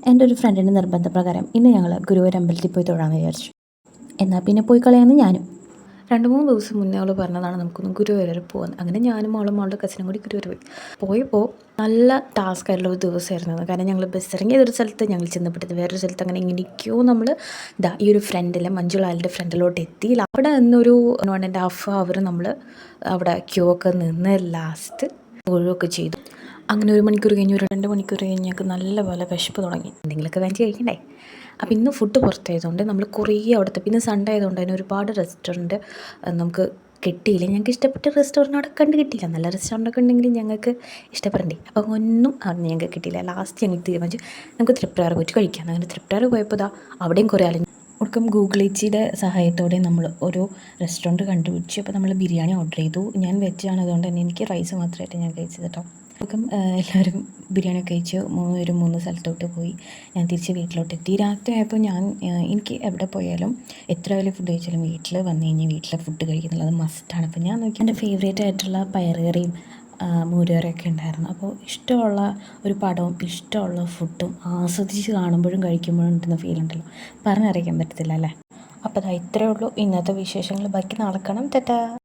എൻ്റെ ഒരു ഫ്രണ്ടിൻ്റെ നിർബന്ധപ്രകാരം ഇന്ന് ഞങ്ങൾ ഗുരുവായൂർ അമ്പലത്തിൽ പോയി തൊഴാമെന്ന് വിചാരിച്ചു. എന്നാൽ പിന്നെ പോയി കളയാമെന്ന് ഞാനും. 2-3 ദിവസം മുന്നേ അവൾ പറഞ്ഞതാണ് നമുക്കൊന്ന് ഗുരുവായൂർ പോകാൻ. അങ്ങനെ ഞാനും അവളുടെ കസിനും കൂടി ഗുരുവായൂർ പോയപ്പോൾ നല്ല ടാസ്ക് ആയിട്ടുള്ള ഒരു ദിവസമായിരുന്നു. കാരണം ഞങ്ങൾ ബസ് ഇറങ്ങിയതൊരു സ്ഥലത്ത്, ഞങ്ങൾ ചെന്നപ്പെട്ടത് വേറൊരു സ്ഥലത്ത്, അങ്ങനെ ഇങ്ങനെയൊക്കെയോ നമ്മൾ ഈ ഒരു ഫ്രണ്ടിലെ മഞ്ജുളാലിൻ്റെ ഫ്രണ്ടിലോട്ട് എത്തി. അവിടെ നിന്നൊരു 1.5 അവർ നമ്മൾ അവിടെ ക്യൂ ഒക്കെ നിന്ന് ലാസ്റ്റ് തൊഴുകയൊക്കെ ചെയ്തു. അങ്ങനെ 1 മണിക്കൂർ കഴിഞ്ഞ്, 2 മണിക്കൂർ കഴിഞ്ഞ് ഞങ്ങൾക്ക് നല്ലപോലെ വിശപ്പ് തുടങ്ങി. എന്തെങ്കിലുമൊക്കെ വാങ്ങിച്ച് കഴിക്കണ്ടേ. അപ്പോൾ ഇന്ന് ഫുഡ് പുറത്തായതുകൊണ്ട് നമ്മൾ കുറേ അവിടുത്തെ, പിന്നെ സൺഡേ ആയതുകൊണ്ട് തന്നെ ഒരുപാട് റെസ്റ്റോറൻറ്റ് നമുക്ക് കിട്ടിയില്ല. ഞങ്ങൾക്ക് ഇഷ്ടപ്പെട്ട റെസ്റ്റോറൻറ്റ് അവിടെ കണ്ട് കിട്ടിയില്ല. നല്ല റെസ്റ്റോറൻറ്റൊക്കെ ഉണ്ടെങ്കിലും ഞങ്ങൾക്ക് ഇഷ്ടപ്പെടണ്ടേ. അപ്പോൾ ഒന്നും അവിടെ ഞങ്ങൾക്ക് കിട്ടിയില്ല. ലാസ്റ്റ് ഞങ്ങൾ തീരുമാനിച്ചു നമുക്ക് തൃപ്രാറ് പോയിട്ട് കഴിക്കാം. അങ്ങനെ തൃപ്രാറ് പോയപ്പോൾ അവിടെയും കുറേ ആൾ ഒടുക്കം ഗൂഗിൾ ഈച്ചിയുടെ സഹായത്തോടെ നമ്മൾ ഒരു റെസ്റ്റോറൻറ്റ് കണ്ടുപിടിച്ചു. അപ്പോൾ നമ്മൾ ബിരിയാണി ഓർഡർ ചെയ്തു. ഞാൻ വെജാണ്, അതുകൊണ്ട് തന്നെ എനിക്ക് റൈസ് മാത്രമായിട്ട് ഞാൻ കഴിച്ചത് കേട്ടോ. ഒടുക്കം എല്ലാവരും ബിരിയാണിയൊക്കെ കഴിച്ച് 3 സ്ഥലത്തോട്ട് പോയി. ഞാൻ തിരിച്ച് വീട്ടിലോട്ടെത്തി. രാത്രി ആയപ്പോൾ എനിക്ക് എവിടെ പോയാലും എത്ര വലിയ ഫുഡ് കഴിച്ചാലും വീട്ടിൽ വന്നു കഴിഞ്ഞാൽ വീട്ടിലെ ഫുഡ് കഴിക്കുന്നുള്ളത് മസ്റ്റാണ്. അപ്പോൾ ഞാൻ നോക്കി എൻ്റെ ഫേവറേറ്റ് ആയിട്ടുള്ള പയറുകറിയും മോരുകറിയൊക്കെ ഉണ്ടായിരുന്നു. അപ്പോൾ ഇഷ്ടമുള്ള ഒരു പടവും ഇഷ്ടമുള്ള ഫുഡും ആസ്വദിച്ച് കാണുമ്പോഴും കഴിക്കുമ്പോഴും കിട്ടുന്ന ഫീൽ ഉണ്ടല്ലോ, പറഞ്ഞറിയിക്കാൻ പറ്റത്തില്ല അല്ലേ. അപ്പോൾ ഇത്രയേ ഉള്ളൂ ഇന്നത്തെ വിശേഷങ്ങൾ. ബാക്കി നാളെ കാണാം. ടാറ്റാ.